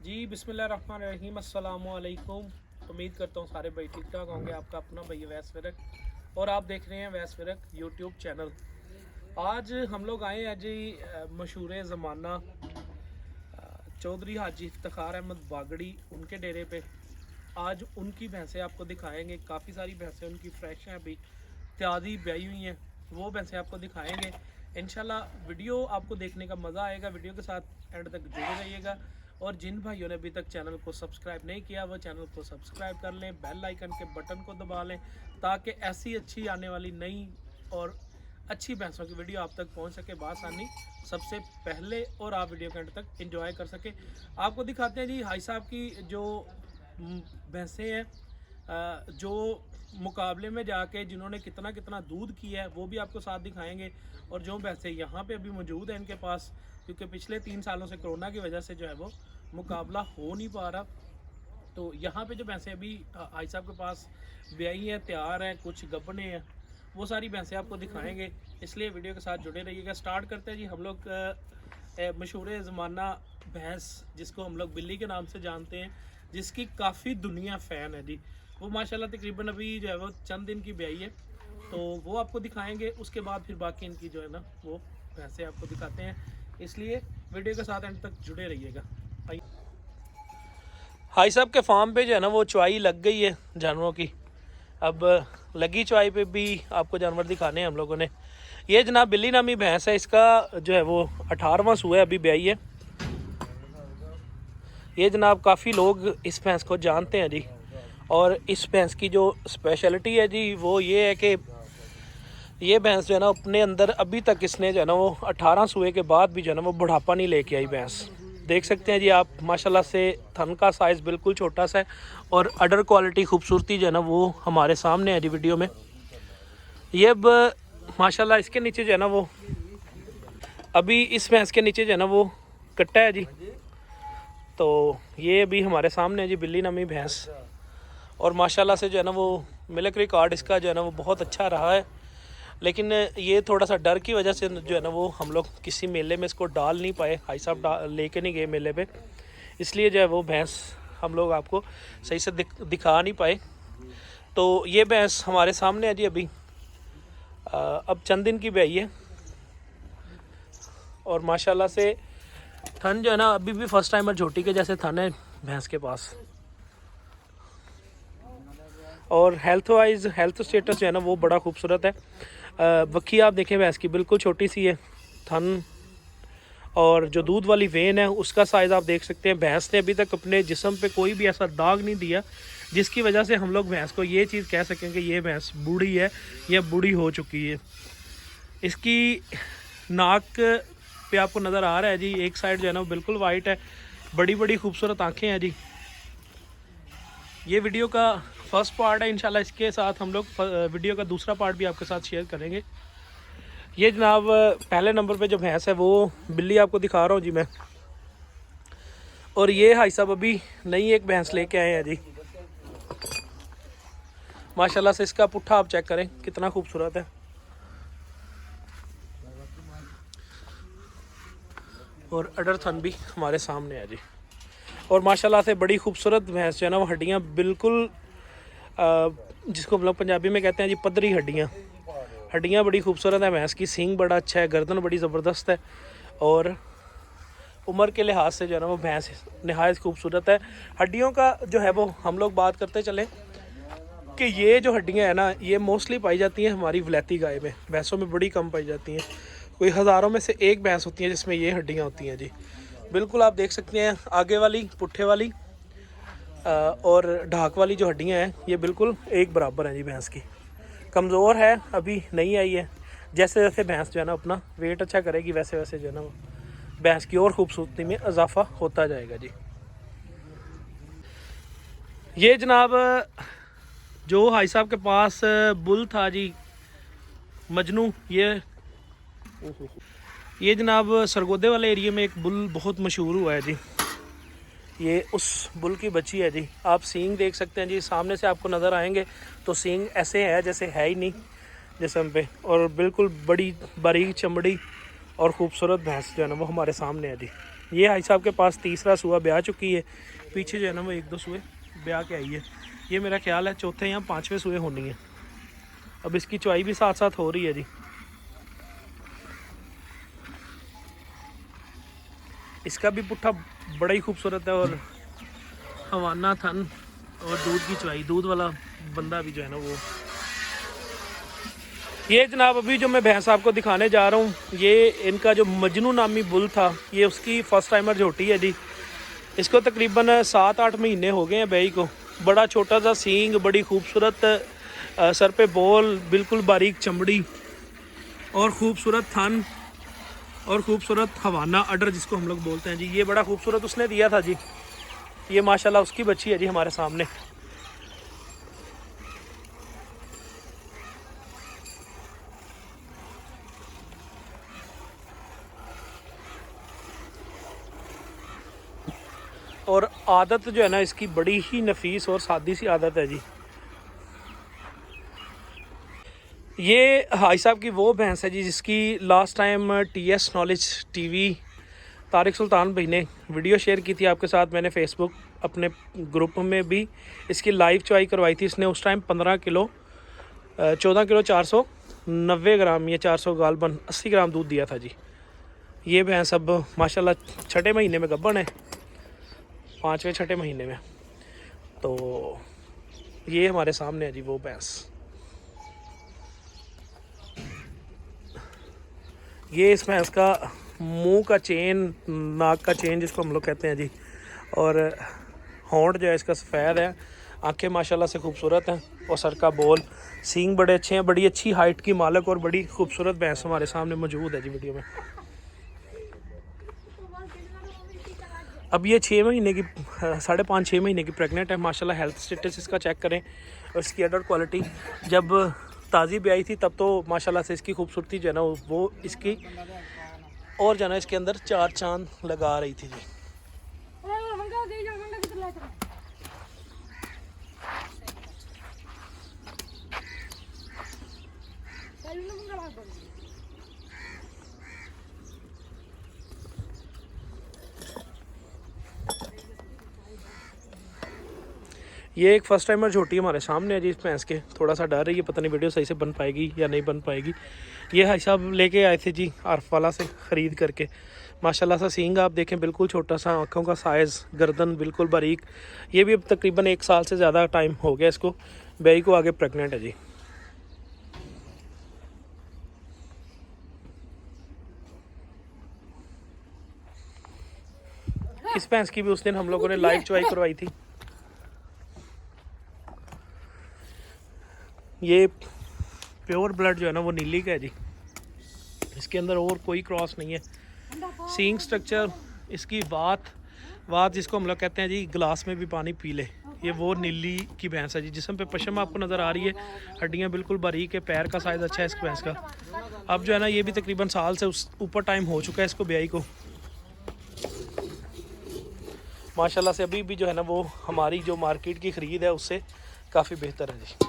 जी बिस्मिल्लाहिर्रहमानिर्रहीम अस्सलामु अलैकुम। उम्मीद करता हूँ सारे भाई ठीक ठाक होंगे। आपका अपना भाई वैस विरक और आप देख रहे हैं वैस विरक यूट्यूब चैनल। आज हम लोग आए हैं जी मशहूर ज़माना चौधरी हाजी इफ्तिखार अहमद बागड़ी उनके डेरे पे। आज उनकी भैंसें आपको दिखाएंगे। काफ़ी सारी भैंसें उनकी फ्रेश हैं, अभी ताज़ी ब्याई हुई हैं। वो भैंसें आपको दिखाएंगे इंशाल्लाह। वीडियो आपको देखने का मज़ा आएगा। वीडियो के साथ एंड तक जुड़े रहिएगा। और जिन भाइयों ने अभी तक चैनल को सब्सक्राइब नहीं किया वो चैनल को सब्सक्राइब कर लें, बेल आइकन के बटन को दबा लें ताकि ऐसी अच्छी आने वाली नई और अच्छी भैंसों की वीडियो आप तक पहुंच सके बआसानी सबसे पहले, और आप वीडियो के एंड तक एंजॉय कर सके। आपको दिखाते हैं जी हाई साहब की जो भैंसें हैं जो मुकाबले में जाके जिन्होंने कितना कितना दूध किया है वो भी आपको साथ दिखाएंगे। और जो भैंसें यहाँ पे अभी मौजूद हैं इनके पास, क्योंकि पिछले 3 सालों से कोरोना की वजह से जो है वो मुकाबला हो नहीं पा रहा, तो यहाँ पे जो भैंसें अभी आई साहब के पास ब्याई हैं, तैयार हैं, कुछ गबने हैं, वो सारी भैंसें आपको दिखाएंगे। इसलिए वीडियो के साथ जुड़े रहिएगा। स्टार्ट करते हैं जी हम लोग मशहूर ज़माना भैंस जिसको हम लोग बिल्ली के नाम से जानते हैं, जिसकी काफ़ी दुनिया फ़ैन है जी। वो माशाल्लाह तकरीबन अभी जो है वो चंद दिन की ब्याई है, तो वो आपको दिखाएंगे। उसके बाद फिर बाकी इनकी जो है ना वो भैंसें आपको दिखाते हैं। इसलिए वीडियो के साथ एंड तक जुड़े रहिएगा। हाई साहब के फार्म पे जो है ना वो चवाई लग गई है जानवरों की। अब लगी चवाई पे भी आपको जानवर दिखाने हैं हम लोगों ने। ये जनाब बिल्ली नामी भैंस है, इसका जो है वो 18वां सूआ है, अभी ब्याई है। ये जनाब काफ़ी लोग इस भैंस को जानते हैं जी। और इस भैंस की जो स्पेशलिटी है जी वो ये है कि ये भैंस जो है ना अपने अंदर अभी तक इसने जो है ना वो 18 सूए के बाद भी जो है ना वो बुढ़ापा नहीं लेके आई भैंस। देख सकते हैं जी आप माशाल्लाह से थन का साइज़ बिल्कुल छोटा सा है और अडर क्वालिटी खूबसूरती जो है ना वो हमारे सामने है जी वीडियो में। ये अब माशाल्लाह इसके नीचे जो है ना वो अभी इस भैंस के नीचे जो है ना वो कट्टा है जी। तो ये अभी हमारे सामने है जी बिल्ली नामी भैंस। और माशाल्लाह से जो है ना वो मिल्क रिकॉर्ड इसका जो है ना वो बहुत अच्छा रहा है। लेकिन ये थोड़ा सा डर की वजह से जो है ना वो हम लोग किसी मेले में इसको डाल नहीं पाए। हाई साहब लेके नहीं गए मेले पे, इसलिए जो है वो भैंस हम लोग आपको सही से दिखा नहीं पाए। तो ये भैंस हमारे सामने है जी अभी अब चंद दिन की ब्याई है। और माशाल्लाह से थन जो है ना अभी भी फर्स्ट टाइमर झोटी के जैसे थन है भैंस के पास। और हेल्थ वाइज हेल्थ स्टेटस जो है ना वो बड़ा खूबसूरत है। बखी आप देखें भैंस की बिल्कुल छोटी सी है थन। और जो दूध वाली वेन है उसका साइज़ आप देख सकते हैं। भैंस ने अभी तक अपने जिस्म पे कोई भी ऐसा दाग नहीं दिया जिसकी वजह से हम लोग भैंस को ये चीज़ कह सकें कि ये भैंस बूढ़ी है या बूढ़ी हो चुकी है। इसकी नाक पे आपको नज़र आ रहा है जी, एक साइड जो है ना वो बिल्कुल वाइट है, बड़ी बड़ी खूबसूरत आँखें हैं जी। ये वीडियो का फर्स्ट पार्ट है, इंशाल्लाह इसके साथ हम लोग वीडियो का दूसरा पार्ट भी आपके साथ शेयर करेंगे। ये जनाब पहले नंबर पे जो भैंस है वो बिल्ली आपको दिखा रहा हूँ जी मैं। और ये हाई साहब अभी नई एक भैंस लेके आए हैं जी। माशाल्लाह से इसका पुट्ठा आप चेक करें कितना खूबसूरत है। और अडर थन भी हमारे सामने है जी। और माशाल्लाह से बड़ी खूबसूरत भैंस जो है ना वो हड्डियाँ बिल्कुल जिसको हम लोग पंजाबी में कहते हैं जी पदरी हड्डियाँ बड़ी खूबसूरत है भैंस की। सींग बड़ा अच्छा है, गर्दन बड़ी ज़बरदस्त है। और उम्र के लिहाज से जो है ना वो भैंस नहायत खूबसूरत है। हड्डियों का जो है वो हम लोग बात करते चलें कि ये जो हड्डियाँ हैं ना ये मोस्टली पाई जाती हैं हमारी वलैती गाय में। भैंसों में बड़ी कम पाई जाती हैं, कोई हज़ारों में से एक भैंस होती है जिसमें ये हड्डियाँ होती हैं जी। बिल्कुल आप देख सकते हैं आगे वाली पुट्ठे वाली और ढाक वाली जो हड्डियाँ हैं ये बिल्कुल एक बराबर हैं जी। भैंस की कमज़ोर है, अभी नहीं आई है। जैसे जैसे भैंस जो है ना अपना वेट अच्छा करेगी वैसे वैसे जो है ना भैंस की और खूबसूरती में इजाफा होता जाएगा जी। ये जनाब जो हाई साहब के पास बुल था जी मजनू, ये जनाब सरगोदे वाले एरिया में एक बुल बहुत मशहूर हुआ है जी। ये उस बुल की बच्ची है जी। आप सींग देख सकते हैं जी, सामने से आपको नज़र आएंगे तो सींग ऐसे है जैसे है ही नहीं जिस्म पे। और बिल्कुल बड़ी बारीक चमड़ी और ख़ूबसूरत भैंस जो है ना वो हमारे सामने है जी। ये भाई साहब के पास तीसरा सूआ ब्याह चुकी है, पीछे जो है ना वो 1-2 सूए ब्याह के आई है। ये मेरा ख्याल है चौथे या 5वें सूए होनी है। अब इसकी चुवाई भी साथ साथ हो रही है जी। इसका भी पुट्ठा बड़ा ही खूबसूरत है और हवाना थन और दूध की चुवाई, दूध वाला बंदा भी जो है ना वो। ये जनाब अभी जो मैं भैंस आपको दिखाने जा रहा हूँ, ये इनका जो मजनू नामी बुल था, ये उसकी फर्स्ट टाइमर झोटी है जी। इसको तकरीबन 7-8 महीने हो गए हैं बैई को। बड़ा छोटा सा सींग, बड़ी खूबसूरत सर पे बोल, बिल्कुल बारीक चमड़ी और खूबसूरत थन और खूबसूरत हवाना अडर जिसको हम लोग बोलते हैं जी। ये बड़ा खूबसूरत उसने दिया था जी। ये माशाल्लाह उसकी बच्ची है जी हमारे सामने। और आदत जो है ना इसकी बड़ी ही नफीस और सादी सी आदत है जी। ये भाई साहब की वो भैंस है जी जिसकी last time TS knowledge TV Tariq Sultan भाई ने वीडियो शेयर की थी आपके साथ। मैंने फेसबुक अपने ग्रुप में भी इसकी लाइव चुवाई करवाई थी। इसने उस टाइम 14 किलो 490 ग्राम या 400 गालबन 80 ग्राम दूध दिया था जी। ये भैंस अब माशाल्लाह 6ठे महीने में गब्बन है, 5वें 6ठे महीने में। तो ये हमारे सामने है जी वो भैंस। ये इस भैंस का मुंह का चेन, नाक का चेन जिसको हम लोग कहते हैं जी, और होंठ जो है इसका सफ़ेद है, आंखें माशाल्लाह से खूबसूरत हैं और सर का बोल, सींग बड़े अच्छे हैं, बड़ी अच्छी हाइट की मालक और बड़ी खूबसूरत भैंस हमारे सामने मौजूद है जी वीडियो में। अब ये 6 महीने की 5.5-6 महीने की प्रेग्नेंट है माशाल्लाह। हेल्थ स्टेटस इसका चेक करें और इसकी अडर क्वालिटी जब ताज़ी भी आई थी तब तो माशाल्लाह से इसकी खूबसूरती जो है ना वो इसकी और जो है ना इसके अंदर 4 चांद लगा रही थी जी। ये एक फ़र्स्ट टाइमर झोटी हमारे सामने है जी इस भैंस के। थोड़ा सा डर रही है, पता नहीं वीडियो सही से बन पाएगी या नहीं बन पाएगी। ये भाई साहब लेके आए थे जी आरफ वाला से ख़रीद करके। माशाल्लाह सा सींग आप देखें, बिल्कुल छोटा सा, आँखों का साइज़, गर्दन बिल्कुल बारीक। ये भी अब तकरीबन 1 साल से ज़्यादा टाइम हो गया इसको, बेई को आगे प्रेग्नेंट है जी। इस भैंस की भी उस दिन हम लोगों ने लाइव चुवाई करवाई थी। ये प्योर ब्लड जो है ना वो नीली का है जी। इसके अंदर और कोई क्रॉस नहीं है। सींग स्ट्रक्चर इसकी वात जिसको हम लोग कहते हैं जी गिलास में भी पानी पी ले, ये वो नीली की भैंस है जी। जिस्म पे पशम आपको नज़र आ रही है, हड्डियाँ बिल्कुल बारीक है, पैर का साइज़ अच्छा है इस भैंस का। अब जो है ना ये भी तकरीबन साल से ऊपर टाइम हो चुका है इसको ब्याई को। माशाल्लाह से अभी भी जो है ना वो हमारी जो मार्केट की ख़रीद है उससे काफ़ी बेहतर है जी।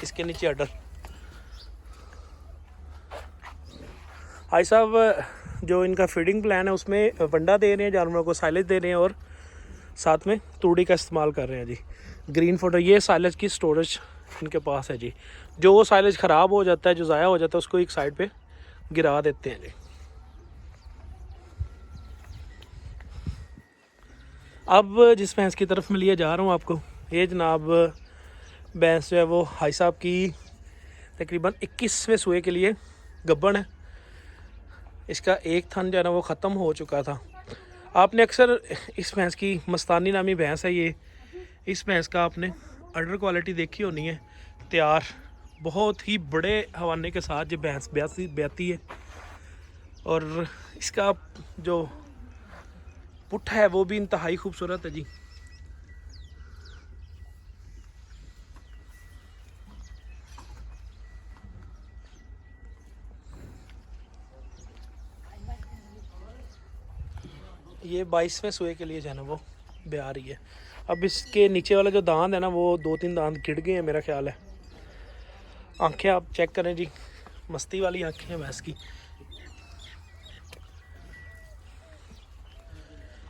इसके नीचे अडर भाई साहब जो इनका फीडिंग प्लान है उसमें वंडा दे रहे हैं जानवरों को, साइलेज दे रहे हैं और साथ में तूड़ी का इस्तेमाल कर रहे हैं जी। ग्रीन फूड, ये साइलेज की स्टोरेज इनके पास है जी। जो वो साइलेज ख़राब हो जाता है, जो ज़ाया हो जाता है, उसको एक साइड पे गिरा देते हैं जी। अब जिस भैंस की तरफ मैं लिए जा रहा हूँ आपको, ये जनाब भैंस जो है वो भाई साहब की तकरीबन 21वें सूए के लिए गब्बन है। इसका एक थन जो है ना वो ख़त्म हो चुका था। आपने अक्सर इस भैंस की मस्तानी नामी भैंस है ये, इस भैंस का आपने अडर क्वालिटी देखी होनी है, तैयार बहुत ही बड़े हवाने के साथ ये भैंस ब्याती है। और इसका जो पुट्ठा है वो भी इंतहाई खूबसूरत है जी। ये 22वें सूए के लिए जो है ना वो ब्याह रही है। अब इसके नीचे वाला जो दांत है ना वो 2-3 दांत गिर गए हैं मेरा ख्याल है। आंखें आप चेक करें जी, मस्ती वाली आंखें हैं भैंस की।